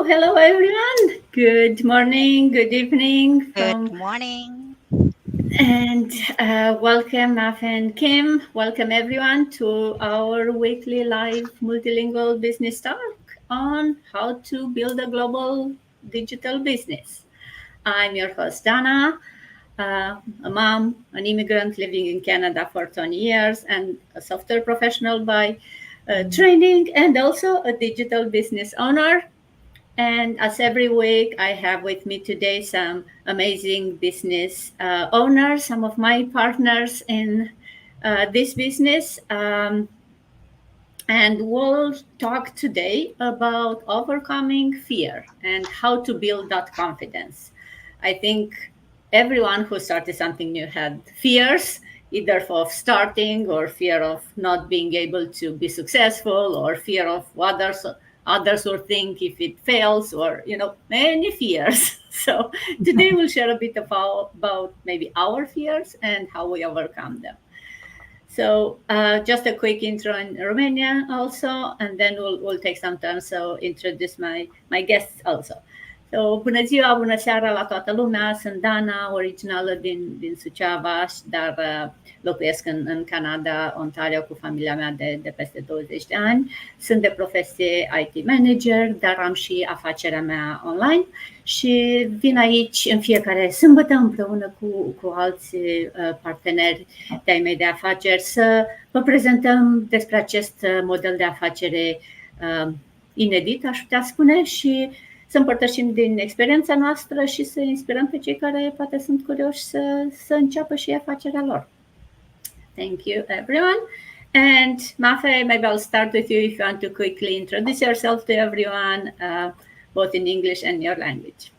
Hello everyone. Good morning, good evening Good from morning. and welcome Maf and Kim. Welcome everyone to our weekly live multilingual business talk on how to build a global digital business. I'm your host Dana, a mom, an immigrant living in Canada for 20 years, and a software professional by training, and also a digital business owner. And as every week, I have with me today some amazing business owners, some of my partners in this business. And we'll talk today about overcoming fear and how to build that confidence. I think everyone who started something new had fears, either of starting or fear of not being able to be successful or fear of what others will think if it fails, or many fears. So today we'll share a bit about maybe our fears and how we overcome them. So just a quick intro in Romania also, and then we'll take some time so introduce my guests also. So bună ziua, bună seara la toată lumea, sunt Dana, originală din Suceava, dar locuiesc în Canada, Ontario, cu familia mea de peste 20 de ani. Sunt de profesie IT manager, dar am și afacerea mea online și vin aici în fiecare sâmbătă împreună cu alți parteneri de-ai mei de afaceri să vă prezentăm despre acest model de afacere inedit, aș putea spune, și să împărtășim din experiența noastră și să inspirăm pe cei care poate sunt curioși să înceapă și afacerea lor. Thank you, everyone. And Mafe, maybe I'll start with you if you want to quickly introduce yourself to everyone, both in English and your language.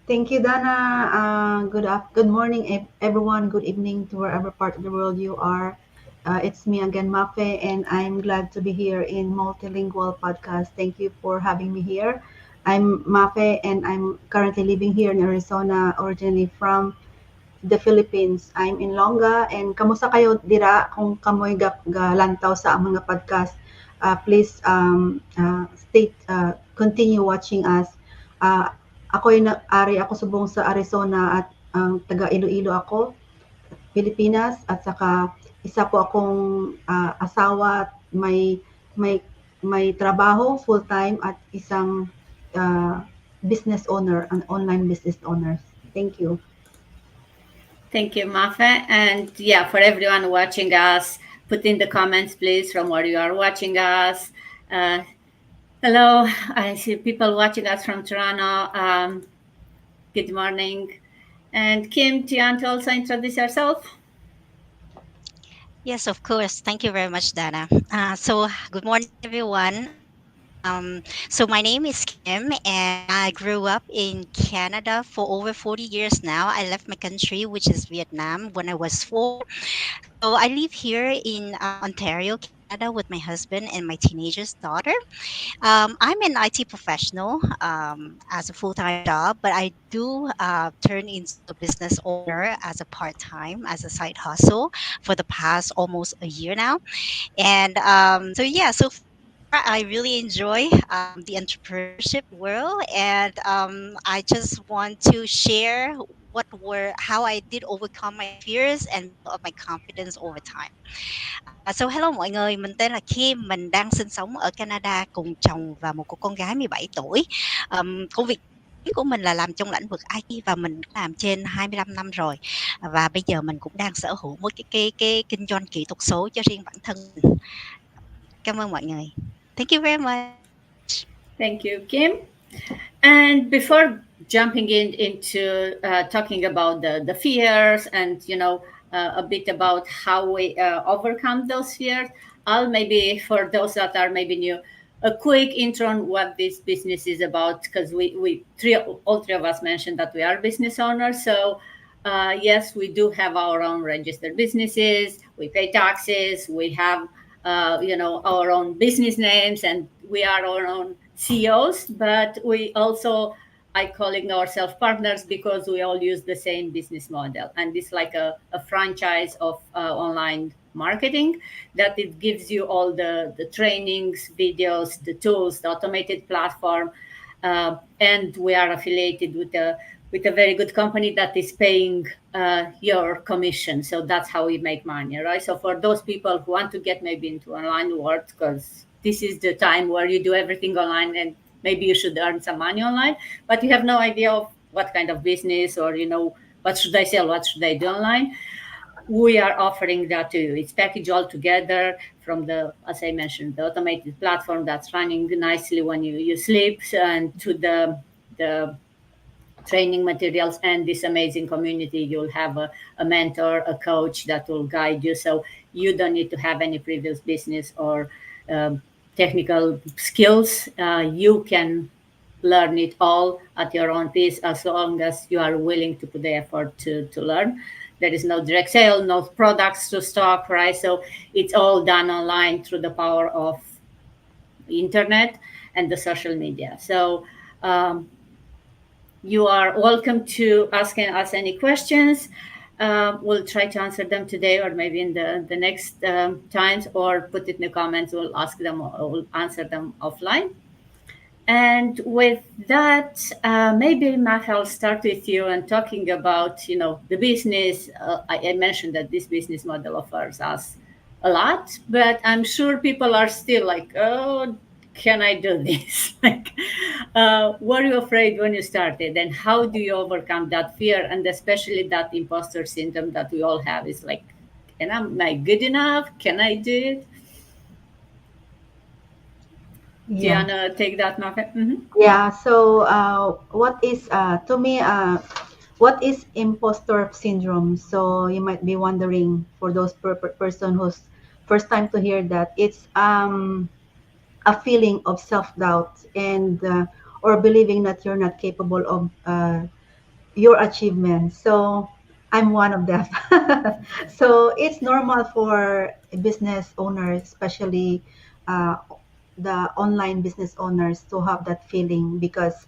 Thank you, Dana. Good morning, everyone. Good evening to wherever part of the world you are. It's me again, Mafe, and I'm glad to be here in Multilingual Podcast. Thank you for having me here. I'm Mafe, and I'm currently living here in Arizona, originally from the Philippines. I'm in Longga, and kamusta kayo dira kung kamoy lantaw sa mga podcast. Please continue watching us. Ako subong sa Arizona at taga Iloilo ako, Pilipinas, at saka isa po akong asawa, may trabaho full-time at isang business owner, an online business owner. Thank you. Thank you, Mafe. And yeah, for everyone watching us, put in the comments, please, from where you are watching us. Hello, I see people watching us from Toronto. Good morning. And Kim, do you want to also introduce yourself? Yes, of course. Thank you very much, Dana. So, good morning, everyone. So my name is Kim, and I grew up in Canada for over 40 years now. I left my country, which is Vietnam, when I was 4. So I live here in Ontario, Canada, with my husband and my teenager's daughter. I'm an IT professional as a full-time job, but I do turn into a business owner as a part-time, as a side hustle for the past almost a year now. And so far I really enjoy the entrepreneurship world, and I just want to share how I did overcome my fears and build up my confidence over time. So hello mọi người, mình tên là Kim, mình đang sinh sống ở Canada cùng chồng và một cô con gái 17 tuổi. Công việc chính của mình là làm trong lĩnh vực IT và mình đã làm trên 25 năm rồi. Và bây giờ mình cũng đang sở hữu một cái kinh doanh kỹ thuật số cho riêng bản thân mình. Cảm ơn mọi người. Thank you very much. Thank you, Kim. And before jumping into talking about the fears and a bit about how we overcome those fears, I'll maybe, for those that are maybe new, a quick intro on what this business is about, because all three of us mentioned that we are business owners. So yes, we do have our own registered businesses. We pay taxes. We have our own business names, and we are our own CEOs, but we also are calling ourselves partners because we all use the same business model. And it's like a franchise of online marketing, that it gives you all the trainings, videos, the tools, the automated platform, And we are affiliated with a very good company that is paying your commission. So that's how we make money, right? So for those people who want to get maybe into online world, because this is the time where you do everything online, and maybe you should earn some money online, but you have no idea of what kind of business, or what should I sell, what should I do online. We are offering that to you. It's packaged all together from the, as I mentioned, the automated platform that's running nicely when you sleep, and to the training materials and this amazing community. You'll have a mentor, a coach that will guide you. So you don't need to have any previous business or um, technical skills. You can learn it all at your own pace, as long as you are willing to put the effort to learn. There is no direct sale, no products to stock, right? So it's all done online through the power of internet and the social media. So um, you are welcome to ask us any questions. We'll try to answer them today, or maybe in the next times, or put it in the comments. We'll ask them, or we'll answer them offline. And with that, maybe Matt, I'll start with you and talking about, the business. I mentioned that this business model offers us a lot, but I'm sure people are still like, oh, can I do this? Like, were you afraid when you started, and how do you overcome that fear, and especially that imposter syndrome that we all have? Is like, am I good enough? Can I do it? Do you Yeah. wanna take that, Matt? Mm-hmm. Yeah. So, what is to me? What is imposter syndrome? So you might be wondering, for those person who's first time to hear that, it's a feeling of self doubt and or believing that you're not capable of your achievements. So I'm one of them. So it's normal for business owners, especially uh, the online business owners, to have that feeling, because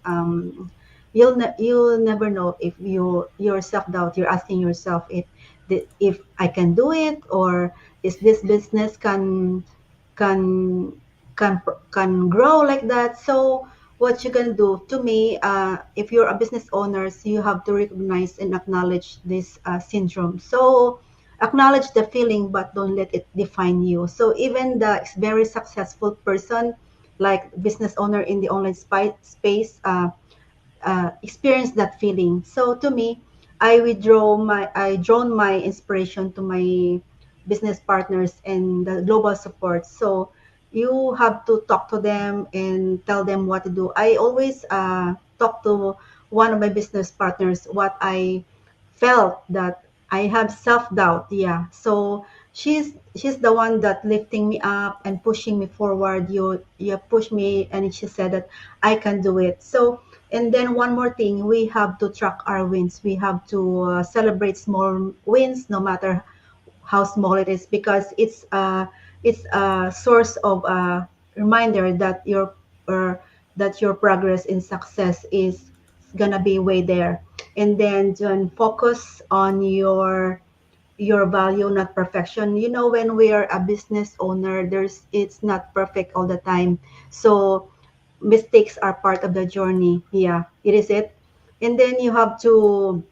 you'll never know if your self doubt. You're asking yourself if I can do it, or is this business can can grow like that. So what you can do, to me, if you're a business owner, so you have to recognize and acknowledge this syndrome. So acknowledge the feeling, but don't let it define you. So even the very successful person, like business owner in the online space, experience that feeling. So to me, I drawn my inspiration to my business partners and the global support. So you have to talk to them and tell them what to do. I always talk to one of my business partners what I felt, that I have self-doubt. Yeah. So she's the one that lifting me up and pushing me forward. You push me, and she said that I can do it. So, and then one more thing, we have to track our wins. We have to celebrate small wins, no matter how small it is, because it's a source of reminder that your progress in success is gonna be way there. And then focus on your value, not perfection. When we are a business owner, it's not perfect all the time. So mistakes are part of the journey. Yeah, it is it. And then you have to,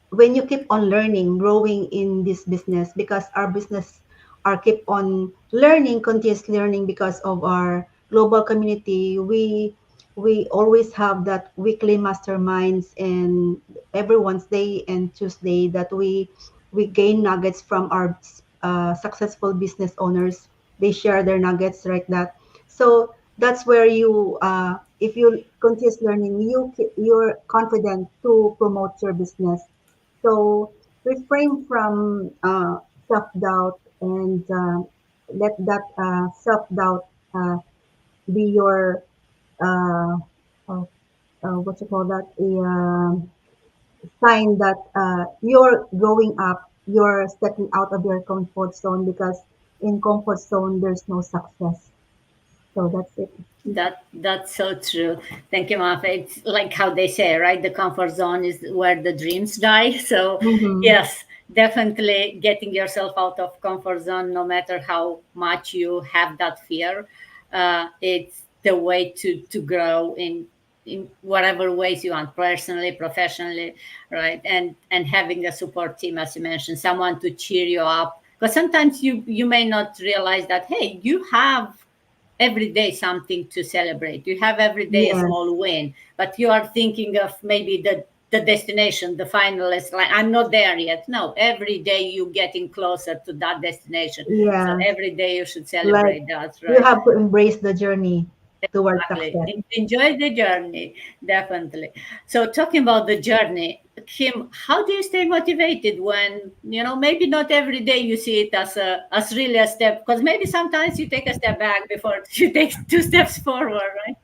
when you keep on learning, growing in this business, because our business are keep on learning, continuous learning, because of our global community. We always have that weekly masterminds, and every Wednesday and Tuesday, that we gain nuggets from our successful business owners. They share their nuggets like that. So that's where if you continuous learning, you're confident to promote your business. So refrain from self-doubt, and let that self-doubt be your uh, uh, what you call that, a sign that you're growing up, you're stepping out of your comfort zone, because in comfort zone there's no success. So that's it. That's so true. Thank you, Mafa. It's like how they say, right? The comfort zone is where the dreams die. So Mm-hmm. yes, definitely getting yourself out of comfort zone, no matter how much you have that fear, it's the way to grow in in whatever ways you want, personally, professionally, right? And having a support team, as you mentioned, someone to cheer you up, because sometimes you may not realize that, hey, you have every day something to celebrate, you have every day a Yes, small win, but you are thinking of maybe the destination, the final is like, I'm not there yet. No, every day you getting closer to that destination, so yeah. every day you should Like celebrate that, you right? have to embrace the journey towards Exactly. success. Enjoy the journey, definitely. So, talking about the journey, Kim, how do you stay motivated when maybe not every day you see it as really a step? Because maybe sometimes you take a step back before you take two steps forward, right?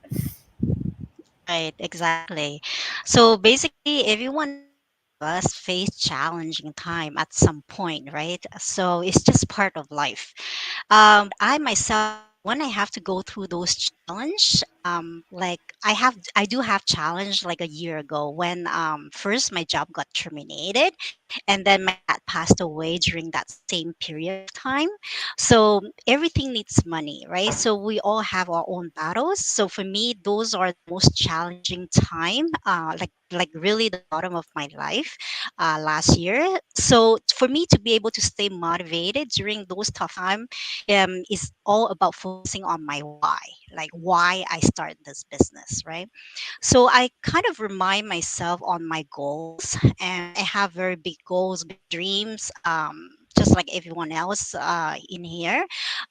Right, exactly. So basically, every one of us face challenging time at some point, right? So it's just part of life. I myself, when I have to go through those challenge, like I do have challenge like a year ago when first my job got terminated, and then my dad passed away during that same period of time. So everything needs money, right? So we all have our own battles. So for me, those are the most challenging time, like really the bottom of my life last year. So for me to be able to stay motivated during those tough time is all about focusing on my why, like why I start this business, right? So I kind of remind myself on my goals, and I have very big goals, big dreams. Just like everyone else in here,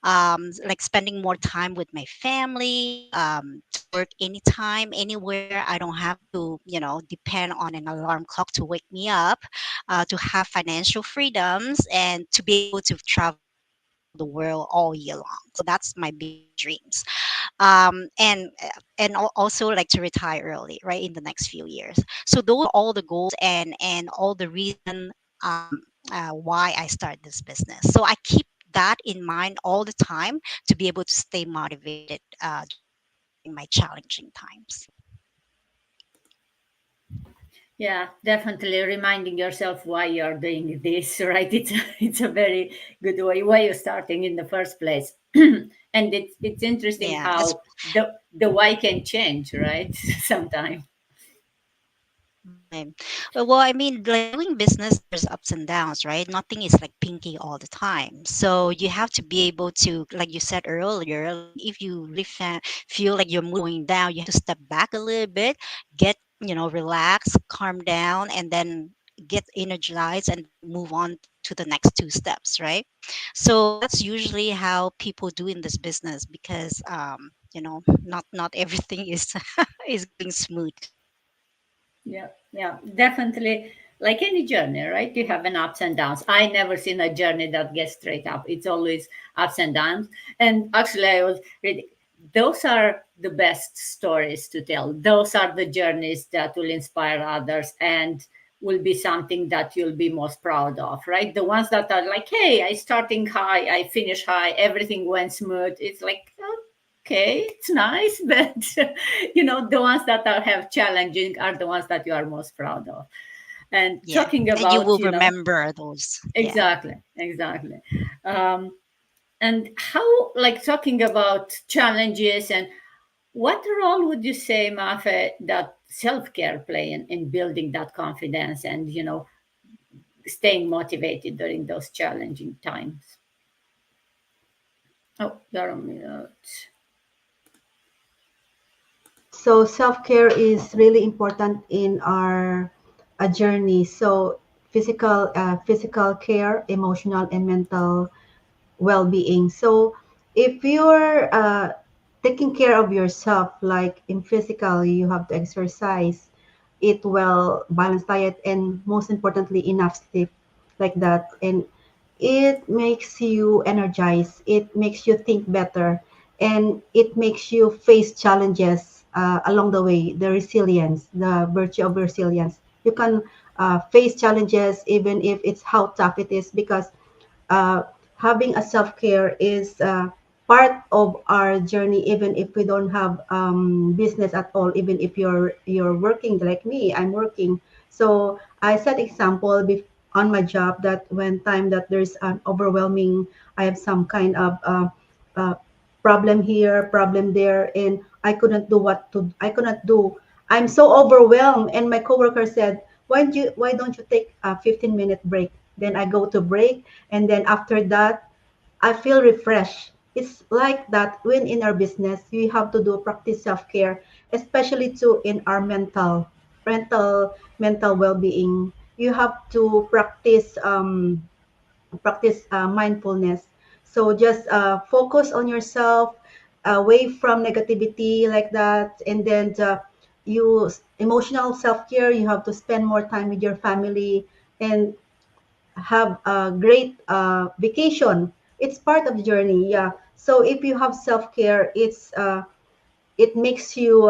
like spending more time with my family, to work anytime, anywhere. I don't have to, depend on an alarm clock to wake me up, to have financial freedoms, and to be able to travel around the world all year long. So that's my big dreams. And also like to retire early, right, in the next few years. So those are all the goals and all the reason why I start this business. So I keep that in mind all the time to be able to stay motivated during my challenging times. Yeah, definitely reminding yourself why you're doing this, right? It's a very good way why you're starting in the first place. And it's interesting Yeah, how the why can change, right? Sometimes. right. Well, I mean, like doing business, there's ups and downs, right? Nothing is like pinky all the time. So you have to be able to, like you said earlier, like if you really feel like your mood going down, you have to step back a little bit, get, relax, calm down, and then get energized and then move on to the next two steps, right? So that's usually how people do in this business because, not everything is is going smooth. Yeah, yeah, definitely. Like any journey, right? You have an ups and downs. I never seen a journey that gets straight up. It's always ups and downs. And actually, I was reading. Those are the best stories to tell. Those are the journeys that will inspire others and will be something that you'll be most proud of, right? The ones that are like, hey, I starting high, I finish high, everything went smooth. It's like, okay, it's nice, but the ones that are have challenging are the ones that you are most proud of. And Yeah, talking and you about, will remember those. Yeah. exactly. um, and how, like, talking about challenges, and what role would you say, Mafe, that self-care play in building that confidence and staying motivated during those challenging times? Oh, you're on mute. So self-care is really important in our a journey. So physical care, emotional and mental well-being. So if you're taking care of yourself, like in physical, you have to exercise, eat well, balanced diet, and most importantly, enough sleep, like that. And it makes you energized. It makes you think better, and it makes you face challenges along the way. The resilience, the virtue of resilience. You can face challenges even if it's how tough it is, because uh, having a self-care is part of our journey, even if we don't have business at all. Even if you're working like me, I'm working. So I set example on my job that when time that there's an overwhelming, I have some kind of uh, problem here, problem there, and I couldn't do I'm so overwhelmed. And my coworker said, why don't you take a 15-minute break? Then I go to break, and then after that, I feel refreshed. It's like that when in our business, we have to do practice self-care, especially too in our mental well-being. You have to practice mindfulness. So just focus on yourself, away from negativity like that, and then you emotional self care. You have to spend more time with your family and have a great vacation. It's part of the journey, yeah. So if you have self care, it makes you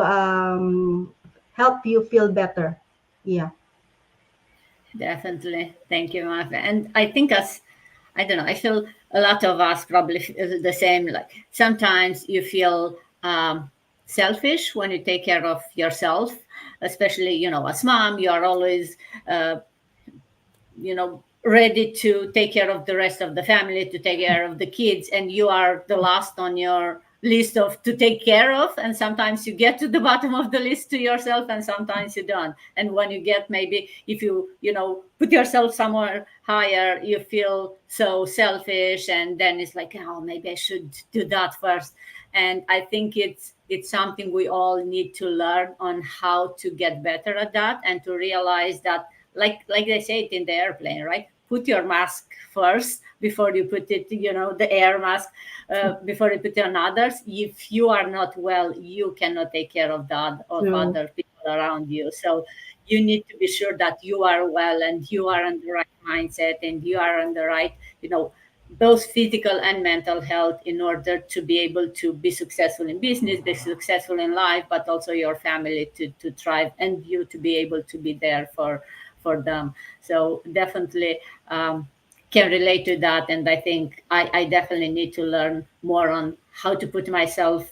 help you feel better. Yeah. Definitely. Thank you, Martha. And I think as I don't know, I feel a lot of us probably feel the same. Like sometimes you feel selfish when you take care of yourself, especially, as mom, you are always uh, ready to take care of the rest of the family, to take care of the kids, and you are the last on your list of to take care of. And sometimes you get to the bottom of the list to yourself, and sometimes you don't. And when you get, maybe if you put yourself somewhere higher, you feel so selfish, and then it's like, oh, maybe I should do that first. And I think it's something we all need to learn on how to get better at that, and to realize that, like they say it in the airplane, right? Put your mask first before you put it, the air mask, before you put it on others. If you are not well, you cannot take care of True. other people around you. So you need to be sure that you are well, and you are in the right mindset, and you are on the right, both physical and mental health, in order to be able to be successful in business, be successful in life, but also your family to thrive, and you to be able to be there for them. So definitely can relate to that. And I think I definitely need to learn more on how to put myself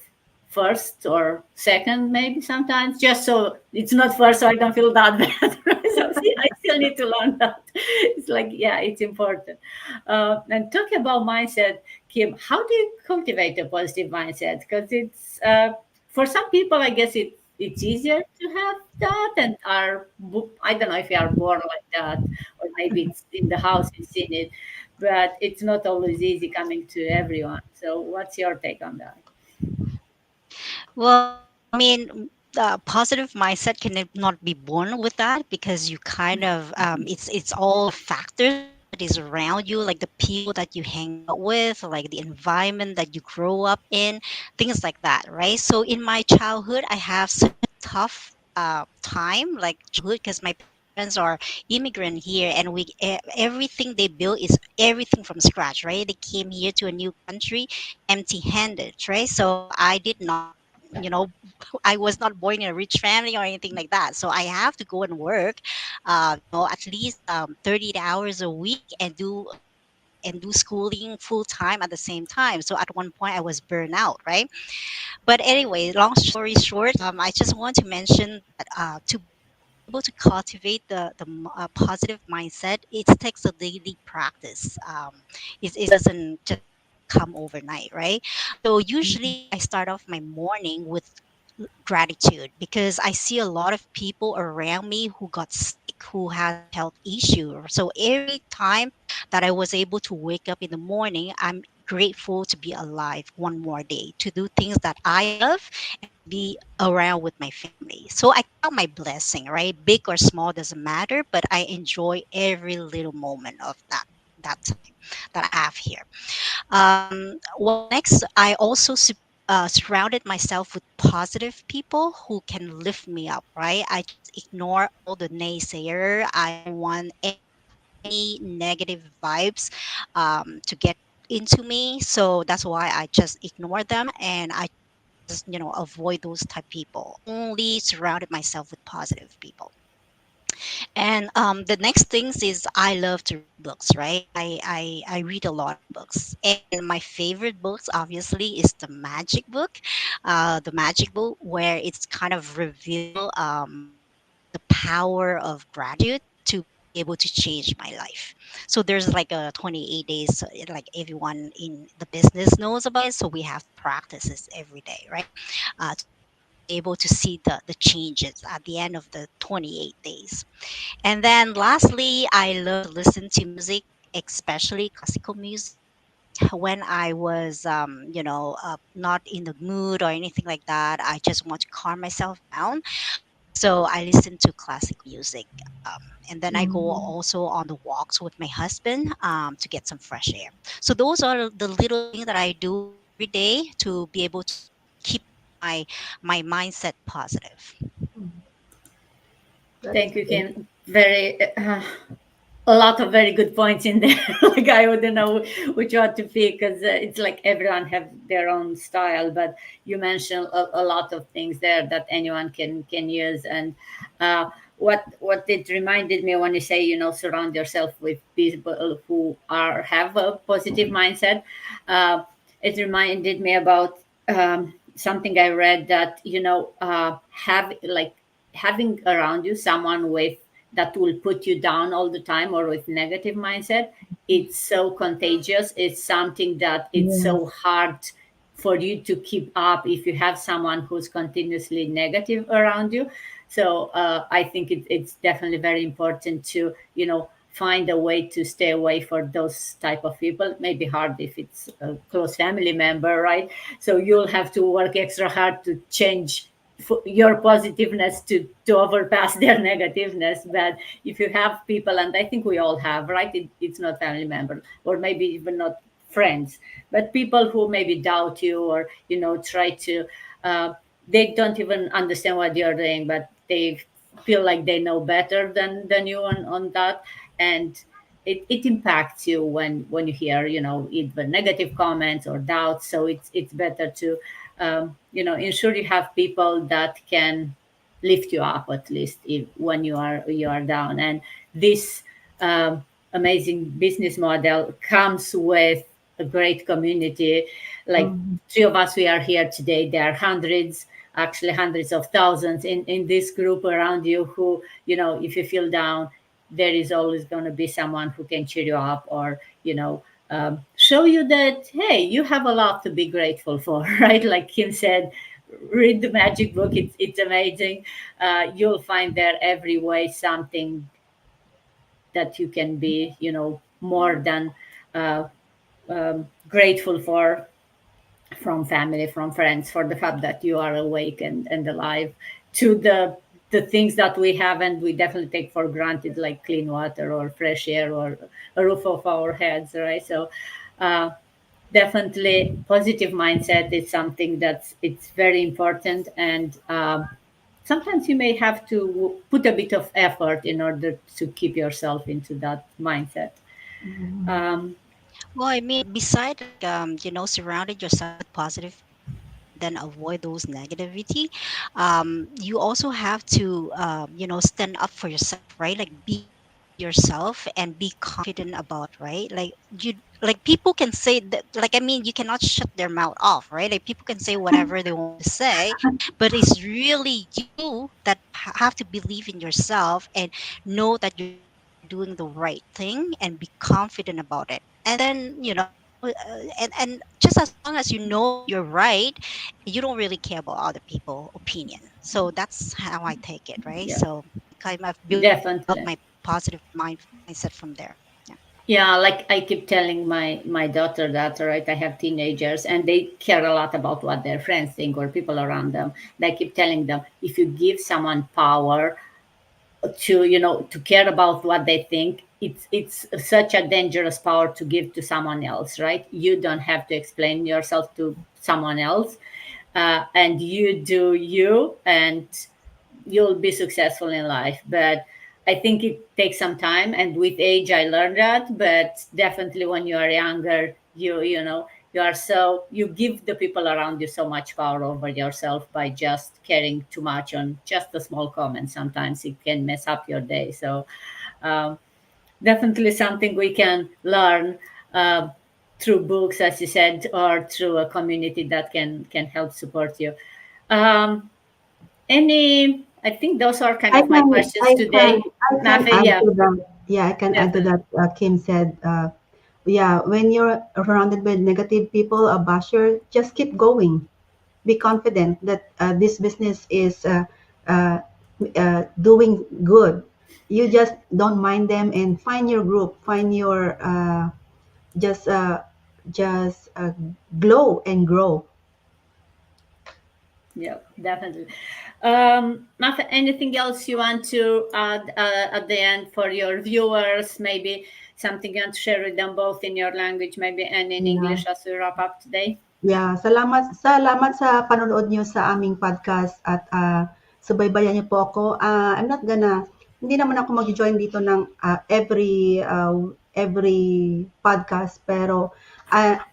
first or second, maybe sometimes, just so it's not first, so I don't feel that bad. Right? So see, I still need to learn that. It's like, yeah, it's important. And talking about mindset, Kim, how do you cultivate a positive mindset? Because it's for some people, I guess it's easier to have that, and I don't know if you are born like that, or maybe it's in the house you've seen it, but it's not always easy coming to everyone. So what's your take on that? Well, I mean, positive mindset can not be born with that, because you kind of it's all factors that is around you, like the people that you hang out with, like the environment that you grow up in, things like that, right? So in my childhood, I have such a tough time, like childhood, because my parents are immigrant here, and everything they built is everything from scratch, right? They came here to a new country empty-handed, right? So I did not, you know, I was not born in a rich family or anything like that. So I have to go and work, at least 30 hours a week, and do schooling full time at the same time. So at one point I was burned out, right? But anyway, long story short, I just want to mention that to be able to cultivate the positive mindset, it takes a daily practice. It doesn't just come overnight, right? So usually I start off my morning with gratitude, because I see a lot of people around me who got sick, who has a health issue. So every time that I was able to wake up in the morning, I'm grateful to be alive one more day, to do things that I love, and to be around with my family. So I count my blessing, right? Big or small doesn't matter, but I enjoy every little moment of that time that I have here. Well, next, I also surrounded myself with positive people who can lift me up, right? I just ignore all the naysayer. I don't want any negative vibes to get into me. So that's why I just ignore them, and I just, avoid those type people. Only surrounded myself with positive people. And the next things is I love to read books, right? I read a lot of books. And my favorite books, obviously, is the magic book, where it's kind of reveal the power of gratitude to be able to change my life. So there's like a 28 days, like everyone in the business knows about it. So we have practices every day, right? To be able to able to see the changes at the end of the 28 days. And then lastly, I learned to listen to music, especially classical music, when I was, not in the mood or anything like that. I just want to calm myself down. So I listen to classical music. And then I go Mm-hmm. also on the walks with my husband to get some fresh air. So those are the little things that I do every day to be able to keep my mindset positive. That's Thank you, great. Kim. Very a lot of very good points in there. Like I wouldn't know which one to pick because it's like everyone have their own style. But you mentioned a lot of things there that anyone can use. And what it reminded me when you say, surround yourself with people who are have a positive mindset. Uh, it reminded me about something I read that have like having around you someone with that will put you down all the time or with negative mindset, it's so contagious. It's something that it's so Yes. hard for you to keep up if you have someone who's continuously negative around you. So I think it's definitely very important to find a way to stay away for those type of people. It may be hard if it's a close family member, right? So you'll have to work extra hard to change your positiveness to overpass their negativeness. But if you have people, and I think we all have, right, it's not family member or maybe even not friends, but people who maybe doubt you or try to uh, they don't even understand what you're doing, but they feel like they know better than you on that. And it impacts you when you hear either negative comments or doubts. So it's better to ensure you have people that can lift you up at least when you are down. And this amazing business model comes with a great community. Like Mm-hmm. three of us, we are here today. There are hundreds, actually hundreds of thousands in this group around you who, if you feel down, there is always going to be someone who can cheer you up or show you that, hey, you have a lot to be grateful for. Right, like Kim said, read the magic book. It's amazing. You'll find there every way something that you can be more than uh, grateful for, from family, from friends, for the fact that you are awake and alive, to the things that we have and we definitely take for granted, like clean water or fresh air or a roof of our heads, right? So uh, definitely positive mindset is something that's it's very important. And sometimes you may have to put a bit of effort in order to keep yourself into that mindset. Mm-hmm. um, Well, I mean, beside like surrounding yourself with positive people and then avoid those negativity, you also have to stand up for yourself, right? Like be true to yourself and be confident about it, right? Like people can say that, like I mean, you cannot shut their mouth off, right? Like people can say whatever they want to say, but it's really you that have to believe in yourself and know that you're doing the right thing and be confident about it. And then and just as long as you know that you're right, you don't really care about other people opinion. So that's how I take it, right? yeah, So I've built definitely. my positive mindset from there. Yeah. Yeah, like I keep telling my daughter that, right? I have teenagers and they care a lot about what their friends think or people around them. And I keep telling them, if you give someone power to to care about what they think, it's such a dangerous power to give to someone else, right? You don't have to explain yourself to someone else, and you do you, and you'll be successful in life. But I think it takes some time, and with age I learned that. But definitely when you are younger, you are so you give the people around you so much power over yourself by just caring too much on just a small comment. Sometimes it can mess up your day. So um, definitely something we can learn uh, through books, as you said, or through a community that can help support you. um, any, I think those are kind I of my can, questions I can, today. I can Mafe, add yeah, to that. Yeah, I can add to definitely. that. Kim said, yeah, when you're surrounded by negative people, a basher, just keep going. be confident that this business is doing good. You just don't mind them and find your group, find your just uh, just glow and grow. Yeah, definitely. Martha, anything else you want to add at the end for your viewers? Maybe something you want to share with them both in your language, maybe, and in Yeah. English as we wrap up today? Yeah, salamat sa panonood niyo sa aming podcast at subaybayan niyo po ako. I'm not gonna hindi naman ako magjo-join dito ng every podcast pero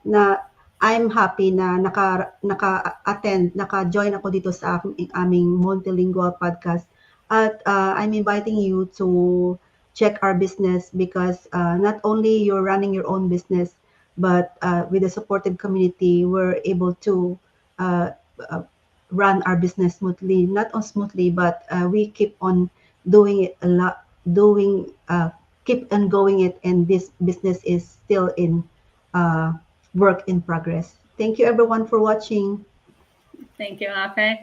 na I'm happy na naka-attend, naka-join ako dito sa aming multilingual podcast. At I'm inviting you to check our business because not only you're running your own business, but with a supported community, we're able to uh, uh, run our business smoothly. Not on smoothly, but we keep on doing it a lot, keep on going it, and this business is still in uh, work in progress. Thank you, everyone, for watching. Thank you, Martha.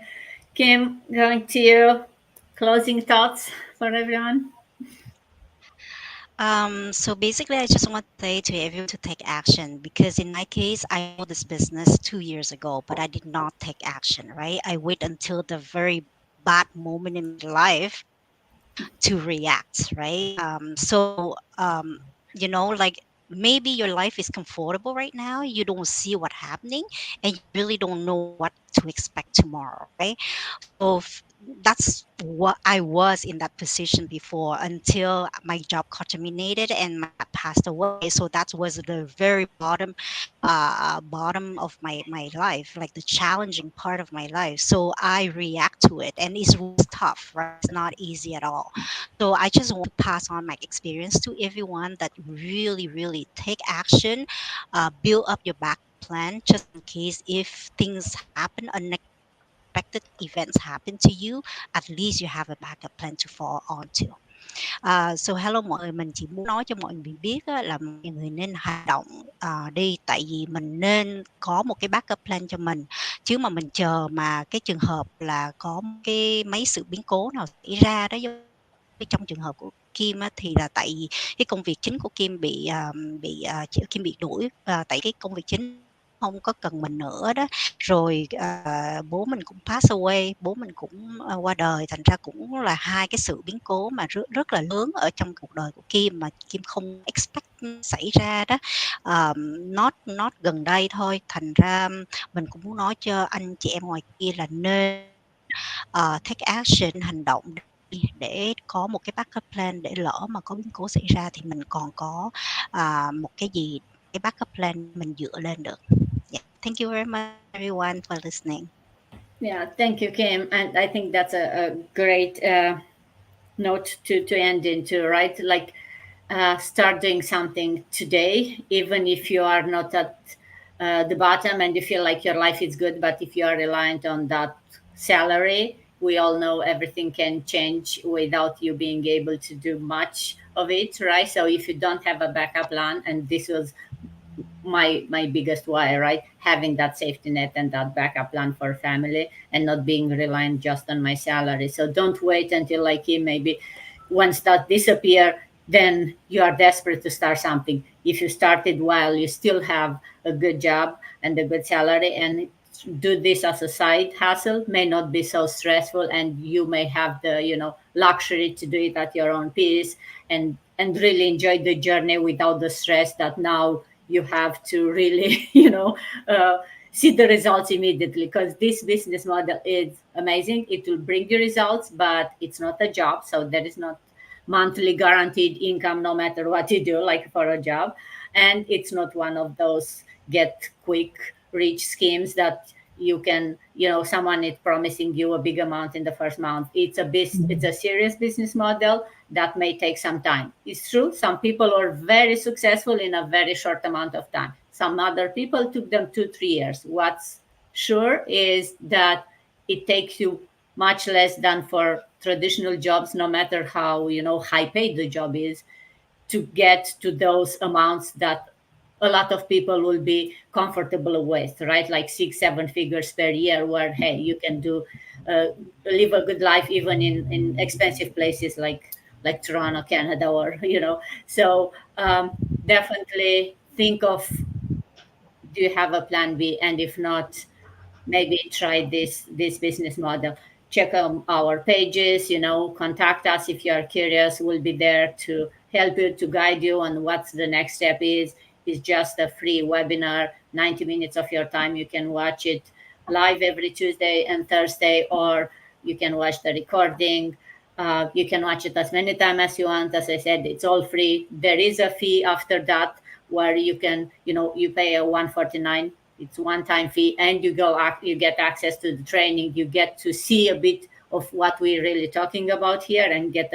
Kim, going to you. Closing thoughts for everyone? So basically, I just want to say to everyone to take action because in my case, I know this business 2 years ago, but I did not take action, right? I wait until the very bad moment in my life to react, right? Like maybe your life is comfortable right now, you don't see what happening, and you really don't know what to expect tomorrow, right? So that's what I was in that position before until my job got terminated and my dad passed away. So that was the very bottom of my life, like the challenging part of my life. So I react to it, and it was tough, right? It's not easy at all. So I just want to pass on my experience to everyone that really, really take action, build up your backup plan just in case if things happen, unexpected events happen to you, at least you have a backup plan to fall onto. So hello mọi người, mình chỉ muốn nói cho mọi người biết á, là mọi người nên hành động đi, tại vì mình nên có một cái backup plan cho mình, chứ mà mình chờ mà cái trường hợp là có cái mấy sự biến cố nào xảy ra đó, giống trong trường hợp của Kim á, thì là tại vì cái công việc chính của Kim Kim bị đuổi, tại cái công việc chính không có cần mình nữa đó. Rồi bố mình cũng pass away, bố mình cũng qua đời, thành ra cũng là hai cái sự biến cố mà rất rất là lớn ở trong cuộc đời của Kim mà Kim không expect xảy ra đó. Not gần đây thôi, thành ra mình cũng muốn nói cho anh chị em ngoài kia là nên take action, hành động để có một cái backup plan, để lỡ mà có biến cố xảy ra thì mình còn có một cái gì, cái backup plan mình dựa lên được. Yeah. Thank you very much everyone for listening. Yeah, thank you, Kim. And I think that's a great note to end into, right? Like, start doing something today, even if you are not at the bottom and you feel like your life is good. But if you are reliant on that salary, we all know everything can change without you being able to do much of it, right? So if you don't have a backup plan, and this was my biggest why, right? Having that safety net and that backup plan for family and not being reliant just on my salary. So don't wait until like maybe once that disappear, then you are desperate to start something. If you started while you still have a good job and a good salary, and do this as a side hustle, may not be so stressful, and you may have the luxury to do it at your own pace, and really enjoy the journey without the stress that now you have to really see the results immediately, because this business model is amazing. It will bring you results, but it's not a job, so there is not monthly guaranteed income no matter what you do, like for a job. And it's not one of those get quick rich schemes that you can, someone is promising you a big amount in the first month. It's a serious business model that may take some time. It's true, some people are very successful in a very short amount of time. Some other people took them 2-3 years. What's sure is that it takes you much less than for traditional jobs, no matter how high paid the job is, to get to those amounts that a lot of people will be comfortable with, right? Like 6 7 figures per year, where hey, you can do uh, live a good life even in expensive places like Toronto, Canada, or So definitely think of, do you have a plan B? And if not, maybe try this business model. Check our pages, contact us if you are curious. We'll be there to help you, to guide you on what's the next step is. It's just a free webinar, 90 minutes of your time. You can watch it live every Tuesday and Thursday, or you can watch the recording. You can watch it as many times as you want. As I said, it's all free. There is a fee after that, where you can, you pay a 149. It's one time fee, and you get access to the training. You get to see a bit of what we're really talking about here, and get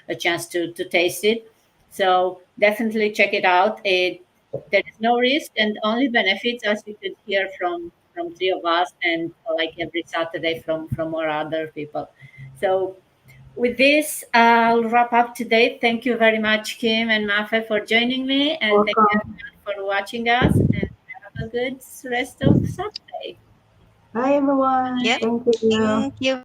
a chance to taste it. So definitely check it out. There is no risk and only benefits, as you could hear from three of us, and like every Saturday from our other people. So with this, I'll wrap up today. Thank you very much, Kim and Mafe, for joining me, and thank you Welcome. everyone for watching us. And have a good rest of Saturday. Bye, everyone. Yep. Bye. Thank you. Thank you